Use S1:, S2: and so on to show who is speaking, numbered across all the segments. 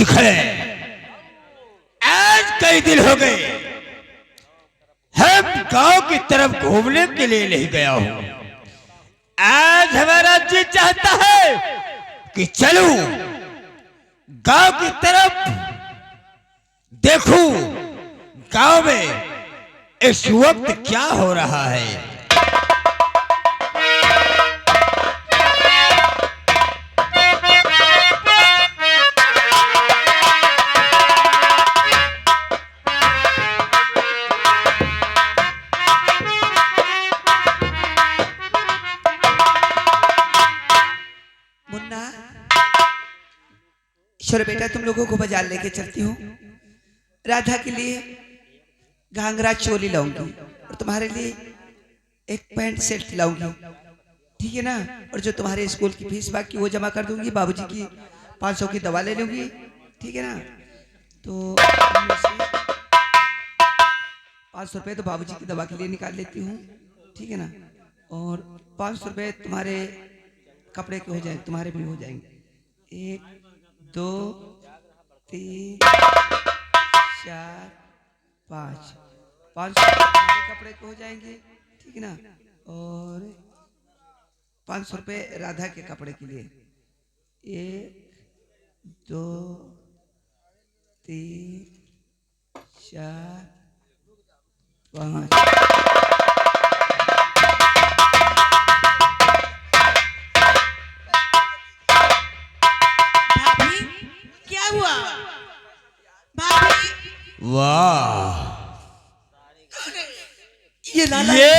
S1: दिखे। आज कई दिन हो गए हम गांव की तरफ घूमने के लिए नहीं गया हूं। आज हमारा जी चाहता है कि चलूं गांव की तरफ, देखूं गांव में इस वक्त क्या हो रहा है।
S2: चलो बेटा, तुम लोगों को बाजार लेके चलती हूँ। राधा के लिए घाघरा चोली लाऊंगी और तुम्हारे लिए एक पैंट शर्ट लाऊंगी, ठीक है ना। और जो तुम्हारे स्कूल की फीस बाकी वो जमा कर दूंगी। बाबूजी की 500 की दवा ले लूंगी, ठीक है ना। तो 500 रुपये तो बाबूजी की दवा के लिए निकाल लेती हूँ, ठीक है ना। और 500 रुपये तुम्हारे कपड़े के हो जाए, तुम्हारे भी हो जाएंगे। 1 2 3 4 5 500 कपड़े के हो जाएंगे, ठीक है ना। और 500 रुपये राधा के कपड़े के लिए। 1 2 3 4 5।
S3: क्या हुआ भाभी?
S1: वाह,
S2: ये लाला,
S1: ये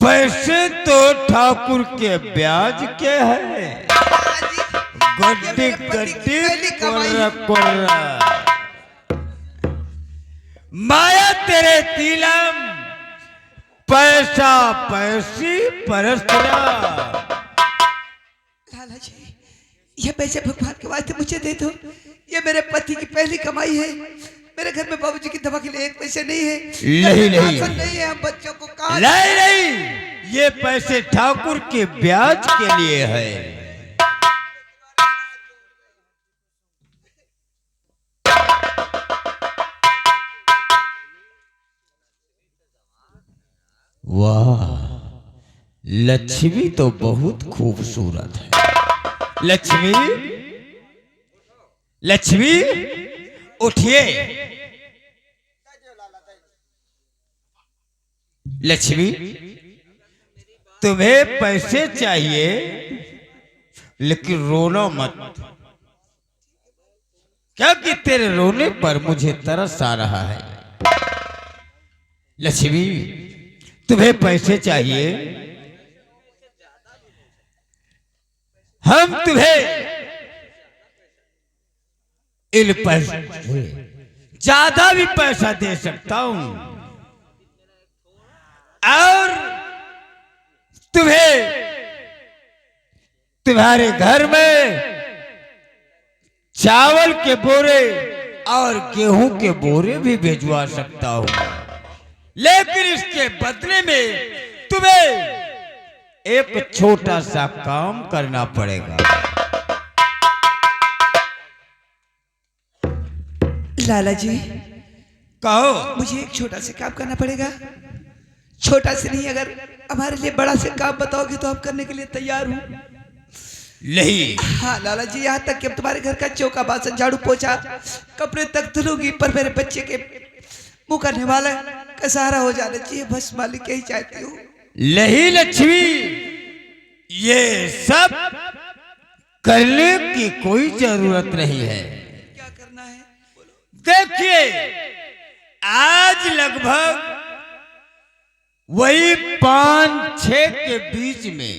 S1: पैसे तो ठाकुर के ब्याज के हैं। गड्डी गड्डी कोर्रा कोर्रा, माया तेरे तिलम, पैसा पैसी परस्परा।
S2: लाला जी, ये पैसे भगवान के वास्ते मुझे दे दो। ये मेरे पति की पहली कमाई है। मेरे घर में बाबूजी की दवा के लिए 1 पैसे नहीं है।
S1: नहीं नहीं
S2: नहीं है, हम बच्चों को कहाँ।
S1: नहीं नहीं, ये पैसे ठाकुर के ब्याज के लिए है। वाह, लक्ष्मी तो बहुत खूबसूरत है। लक्ष्मी, लक्ष्मी उठिए। लक्ष्मी, तुम्हें पैसे चाहिए लेकिन रोना मत, क्योंकि तेरे रोने पर मुझे तरस आ रहा है। लक्ष्मी, तुम्हें पैसे चाहिए, हम तुम्हें इन पैसे ज्यादा भी पैसा दे सकता हूं और तुम्हें तुम्हारे घर में चावल के बोरे और गेहूं के बोरे भी भिजवा सकता हूं, लेकिन इसके बदले में तुम्हें एक छोटा सा काम करना पड़ेगा।
S2: लाला जी,
S1: कहो।
S2: मुझे एक छोटा सा काम करना पड़ेगा। छोटा से नहीं, अगर हमारे लिए बड़ा से काम बताओगे तो हम करने के लिए तैयार हूँ।
S1: नहीं,
S2: हाँ लाला जी, यहाँ तक कि अब तुम्हारे घर का चौका बासन झाड़ू पोछा कपड़े तक धुलूंगी, पर मेरे बच्चे के मुंह करने वाला का सहारा हो जाना चाहिए, बस मालिक यही चाहती हूँ।
S1: नहीं लक्ष्मी, ये सब करने की कोई जरूरत नहीं है।
S2: क्या करना है?
S1: देखिए, आज लगभग वही 5-6 के बीच में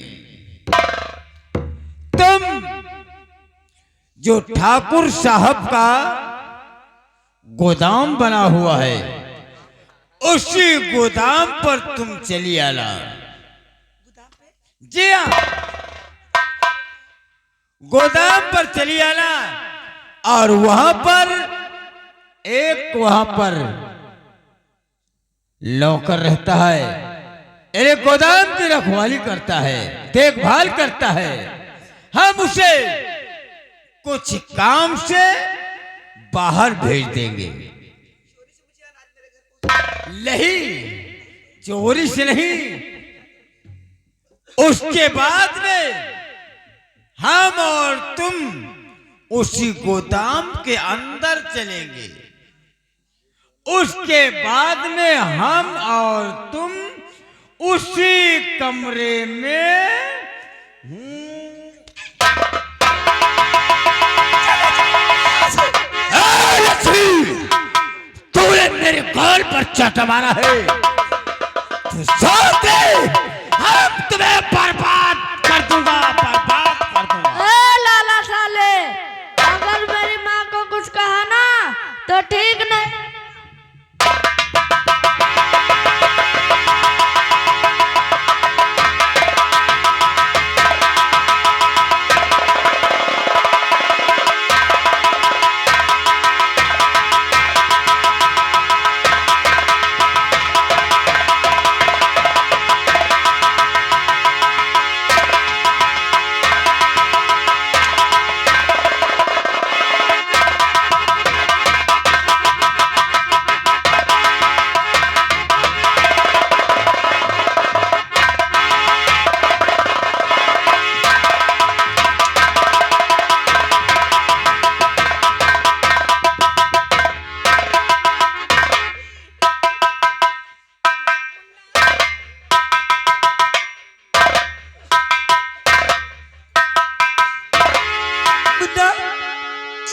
S1: तुम जो ठाकुर साहब का गोदाम बना हुआ है, उसी गोदाम पर तुम चली आना। जी हाँ, गोदाम पर चली आना और वहां पर नौकर रहता है, एक गोदाम की रखवाली करता है, देखभाल करता है। हम उसे कुछ काम से बाहर भेज देंगे। नहीं, चोरी से नहीं, उसके बाद में हम और तुम उसी गोदाम के अंदर चलेंगे। उसके बाद में हम और तुम उसी कमरे में तूने मेरे कॉल पर चाटा मारा है, तो सोच दे, हम तुम्हें बर्बाद कर दूंगा, बर्बाद कर दूंगा।
S4: लाला साले, अगर मेरी माँ को कुछ कहा ना तो ठीक नहीं।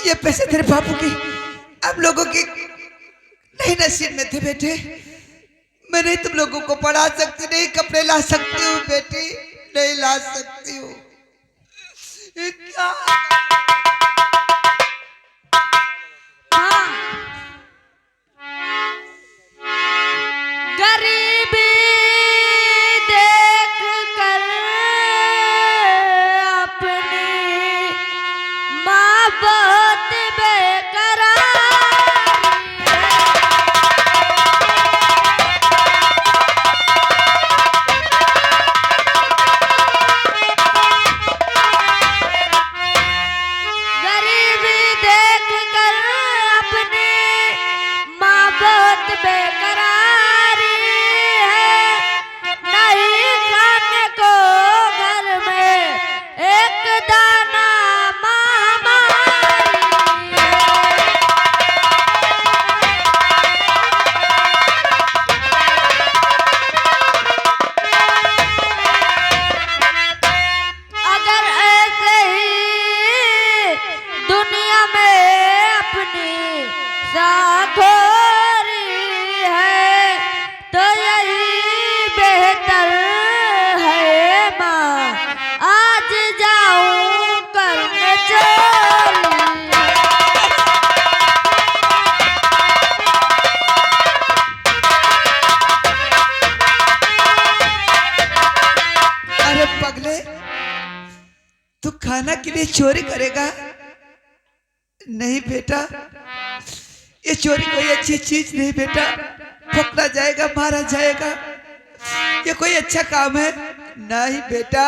S2: ये पैसे तेरे बापू की हम लोगों की नहीं नसीब में थे बेटे। मैं नहीं तुम लोगों को पढ़ा सकती, नहीं कपड़े ला सकती हूँ बेटी, नहीं ला सकती हूँ। क्या
S4: गरीबी देख कर अपनी माँ बहुत बेकरार गरीबी देख कर अपनी माँ बहुत बेकरारी है। नहीं खाने को घर में एक दाना महामारी है। अगर ऐसे ही दुनिया में अपनी साखोरी है तो यही बेहतर है माँ आज जाऊं करने चोरी।
S2: अरे पगले, तू खाना के लिए चोरी करेगा? नहीं बेटा, ये चोरी कोई अच्छी चीज नहीं बेटा, पकड़ा जाएगा, मारा जाएगा। ये कोई अच्छा काम है नहीं बेटा,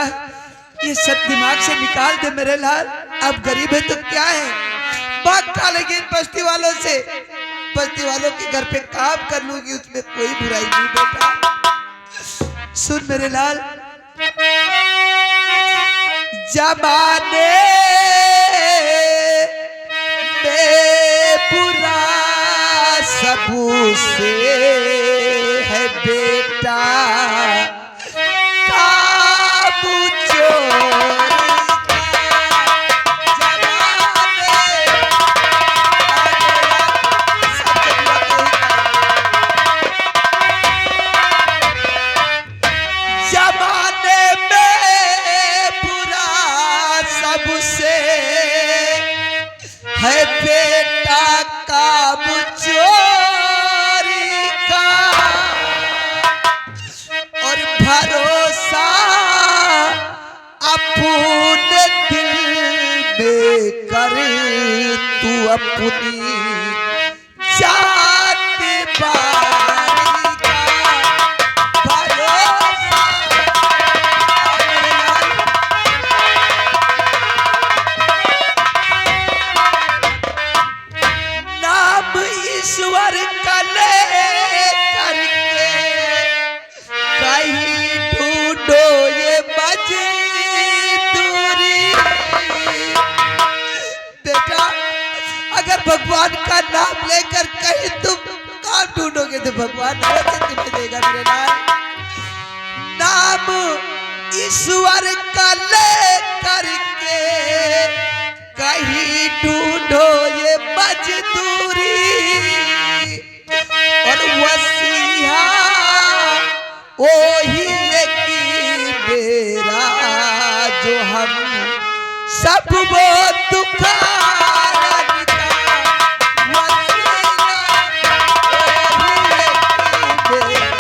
S2: ये सब दिमाग से निकाल दे मेरे लाल। अब गरीब है तो क्या है, भाग खा लेगी इन बस्ती वालों से, बस्ती वालों के घर पे काम कर लूंगी, उसमें कोई बुराई नहीं बेटा। सुन मेरे लाल, जमाने में बुरा सबू से है बेटा, काबू चोरी का जमाने में बुरा सबसे है बेटा, काबू चोरी का। और भरोसा अपने दिल में कर, तू अपनी जात बारी का भरोसा। ढूंढोगे तो भगवान अवश्य तुम्हें देगा मेरे लाल। नाम ईश्वर का ले करके कहीं ढूंढो ये मजदूरी, और वसीहा वही एक मेरा जो हम सब वो दुखारा निका, वसीला वही एक मेरा।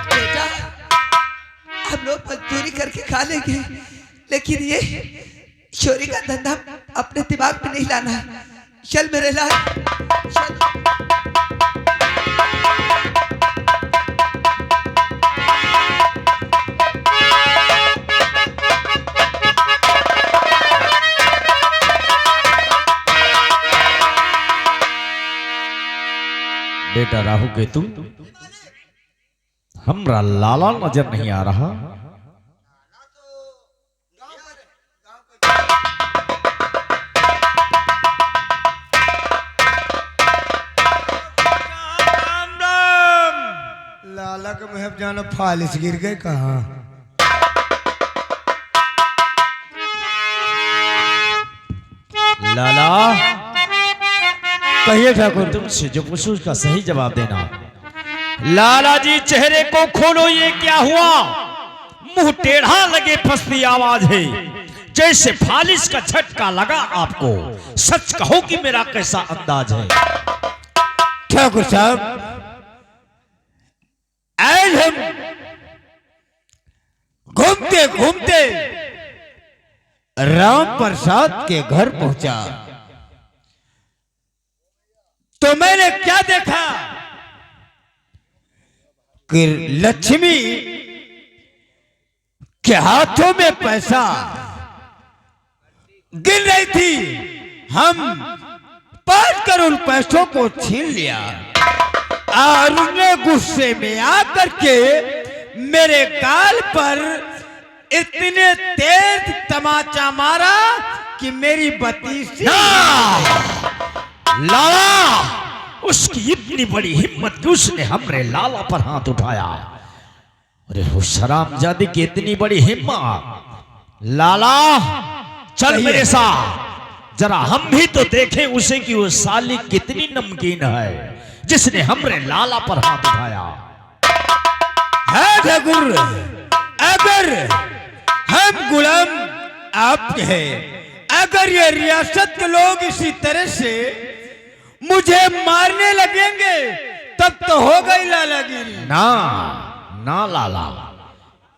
S2: बेटा हम लोग मजदूरी करके खा लेंगे, लेकिन ये चोरी का धंधा अपने दिमाग में नहीं लाना। चल मेरे लाल चल।
S5: बेटा राहु केतु, हमरा लाला नजर नहीं आ रहा।
S1: लाला का महब जाना फालिस गिर गए कहाँ।
S5: लाला कहिए ठाकुर, तुमसे जो पूछूं उसका सही जवाब देना। लाला जी चेहरे को खोलो, ये क्या हुआ? मुंह टेढ़ा लगे फंसती आवाज है, जैसे फालिस का झटका लगा आपको। सच कहो कि मेरा कैसा अंदाज है?
S1: ठाकुर साहब, आज हम घूमते घूमते राम प्रसाद के घर पहुंचा तो मैंने क्या देखा कि लक्ष्मी के हाथों में पैसा गिर रही थी। हम पास कर उन पैसों को छीन लिया और उन्हें गुस्से में आकर के मेरे गाल पर इतने तेज तमाचा मारा कि मेरी बत्तीसी।
S5: लाला, उसकी इतनी बड़ी हिम्मत कि उसने हमरे लाला पर हाथ उठाया। अरे वो शरामजादी की इतनी बड़ी हिम्मत। लाला चल मेरे साथ, जरा हम भी तो देखें उसे कि वो साली कितनी नमकीन है जिसने हमरे लाला पर हाथ उठाया।
S1: है ठाकुर, अगर हम गुलाम आपके हैं, अगर ये रियासत के लोग इसी तरह से मुझे मारने लगेंगे तब तो हो गई लालागिरी।
S5: ना ना लाला,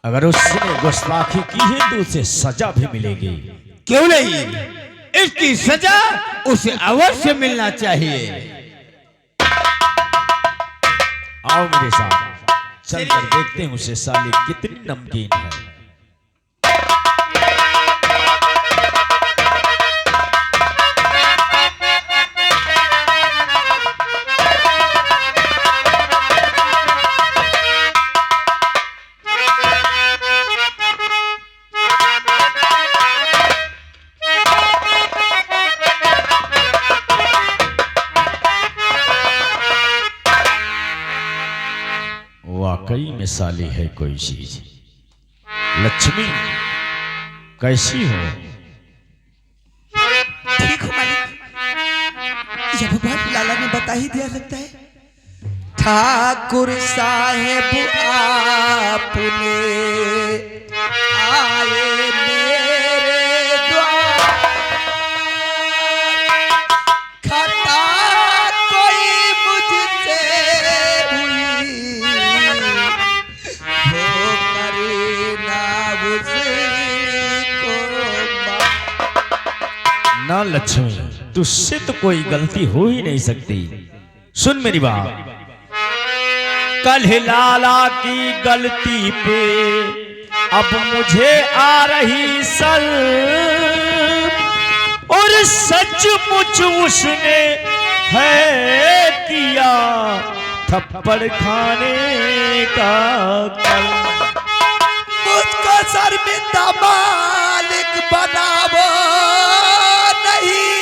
S5: अगर उसने गुस्ताखी की है तो उसे सजा भी मिलेगी।
S1: क्यों नहीं, इसकी सजा उसे अवश्य मिलना चाहिए।
S5: आओ मेरे साथ, चलकर देखते हैं उसे साली कितनी नमकीन है। वाकई में साली है कोई चीज। लक्ष्मी कैसी हो?
S2: ठीक हो मालिक, यह भगवान लाला ने बता ही दिया लगता है। ठाकुर साहेब आपने आए मेरे द्वार, खता कोई मुझसे हुई हो करे ना उसको
S5: ना लक्ष्मी, तुझसे तो कोई गलती हो ही नहीं सकती। सुन मेरी बात, कल लाला की गलती पे अब मुझे आ रही सर, और सचमुच उसने है किया थप्पड़ खाने का कल।
S2: मुझको शर्मिंदा मालिक बनावो नहीं,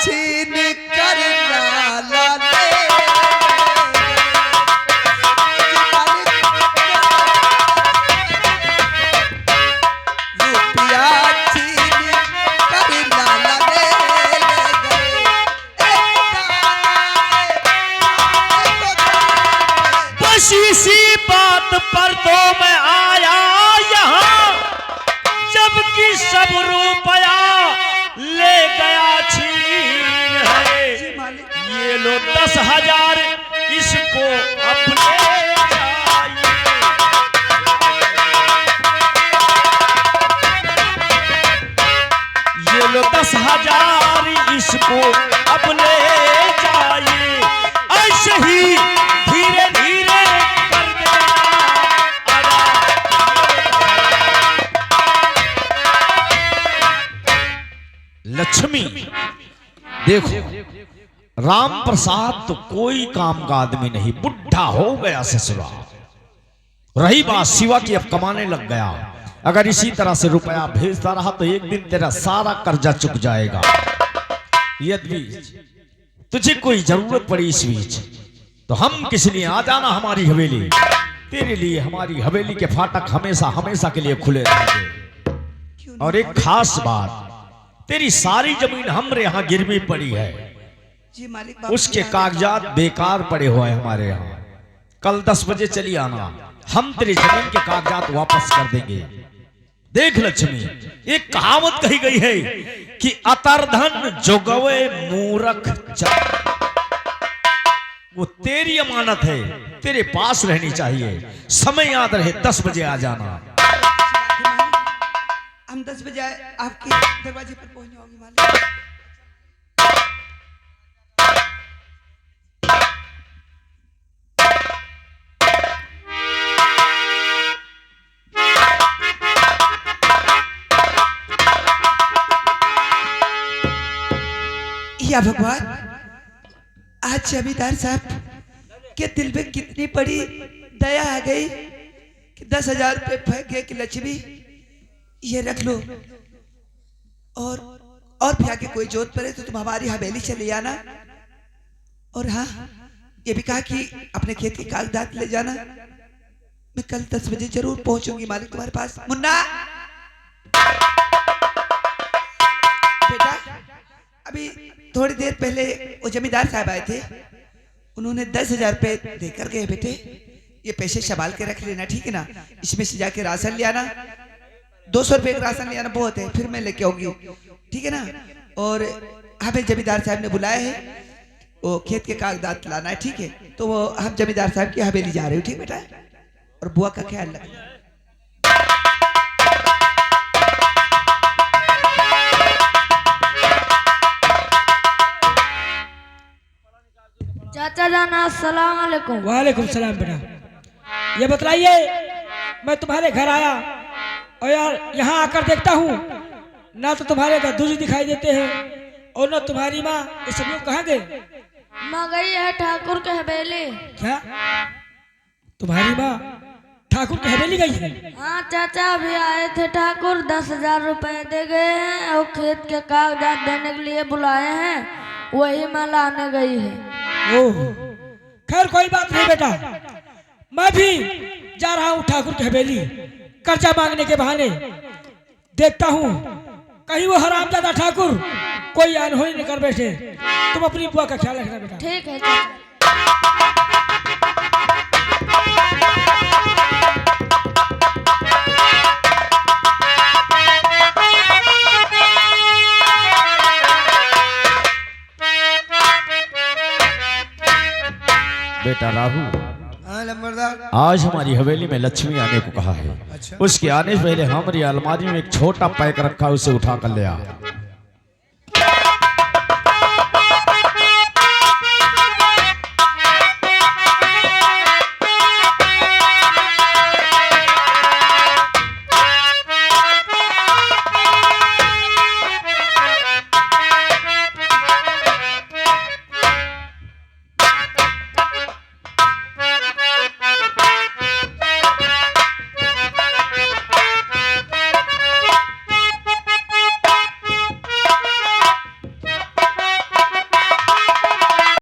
S2: छीन कर लाला ले रुपया छीन कर लाला ले
S5: बस इसी बात पर तो मैं आया यहाँ, जबकि सब रुपया ले गया छीन है। ये लो 10,000 इसको अपने चाहिए। ये लो 10,000 इसको अपने चाहिए। ऐसे ही धीरे धीरे कर देना अदा। लक्ष्मी देखो, राम प्रसाद तो कोई काम का आदमी नहीं, बुढ़ा हो गया ससुरा। रही बात शिवा की, अब कमाने लग गया। अगर इसी तरह से रुपया भेजता रहा तो एक दिन तेरा सारा कर्जा चुक जाएगा। यदि तुझे कोई जरूरत पड़ी इस बीच तो हम किस लिए आ जाना हमारी हवेली। तेरे लिए हमारी हवेली के फाटक हमेशा हमेशा के लिए खुले रहेंगे। और एक खास बात, तेरी सारी जमीन हमरे यहाँ गिरवी पड़ी है,
S2: जी मालिक।
S5: उसके कागजात बेकार पड़े हुए हैं हमारे यहाँ। कल 10 बजे चली आना, हम तेरी जमीन के कागजात वापस कर देंगे। देख लक्ष्मी, एक कहावत कही गई है कि अतरधन जोगवे मूर्ख चर। वो तेरी अमानत है, तेरे पास रहनी चाहिए। समय याद रहे, 10 बजे आ जाना।
S2: हम 10 बजे आपके दरवाजे पर पहुंच जाओगे मालिक। या भगवान, आज जमींदार साहब के दिल में कितनी बड़ी दया आ गई कि 10,000 रुपये फेंक गए कि लक्ष्मी ये रख लो, और भी आगे कोई जोत पड़े तो तुम हमारी हवेली चले आना। और हाँ, ये भी कहा कि अपने खेत के कागजात ले जाना। मैं कल 10 बजे जरूर पहुंचूंगी मालिक तुम्हारे पास। मुन्ना बेटा, अभी थोड़ी देर पहले वो जमींदार साहब आए थे, उन्होंने 10,000 रुपये देकर गए। बेटे ये पैसे संभाल के रख लेना, ठीक है ना। इसमें से जाके राशन ले आना, 200 रुपये का राशन ले आना बहुत है, फिर मैं लेके आऊंगी, ठीक है ना। और हमें जमींदार साहब ने बुलाया है, वो खेत के कागजात लाना है, ठीक है। तो वो हम जमींदार साहब की हवेली जा रहे हो, ठीक बेटा। और बुआ का ख्याल रखना।
S4: चाचा जाना, अस्सलाम वालेकुम।
S6: वालेकुम सलाम। बेटा ये बतलाइए, मैं तुम्हारे घर आया और यार यहाँ आकर देखता हूँ ना तो तुम्हारे दादू जी दिखाई देते हैं और ना तुम्हारी माँ। ये सब लोग कहाँ गए?
S4: माँ गई है ठाकुर के हवेली।
S6: क्या तुम्हारी माँ ठाकुर की हवेली गई है?
S4: हाँ चाचा, अभी आए थे ठाकुर, 10,000 रुपए दे गए हैं और खेत के कागजात देने के लिए बुलाए हैं, वही माँ लाने गई है।
S6: ओह, खैर कोई बात नहीं बेटा, मैं भी जा रहा हूँ ठाकुर की हवेली कर्जा मांगने के बहाने। देखता हूँ कहीं वो हरामजादा ठाकुर कोई अनहोनी नहीं कर बैठे। तुम अपनी बुआ का ख्याल रखना बेटा।
S4: ठीक है चाचा।
S5: बेटा राहु,
S2: हाँ लंबरदार।
S5: आज हमारी हवेली में लक्ष्मी आने को कहा है।
S2: अच्छा।
S5: उसके आने से पहले हमारी अलमारी में एक छोटा पैक रखा, उसे उठा कर ले आ।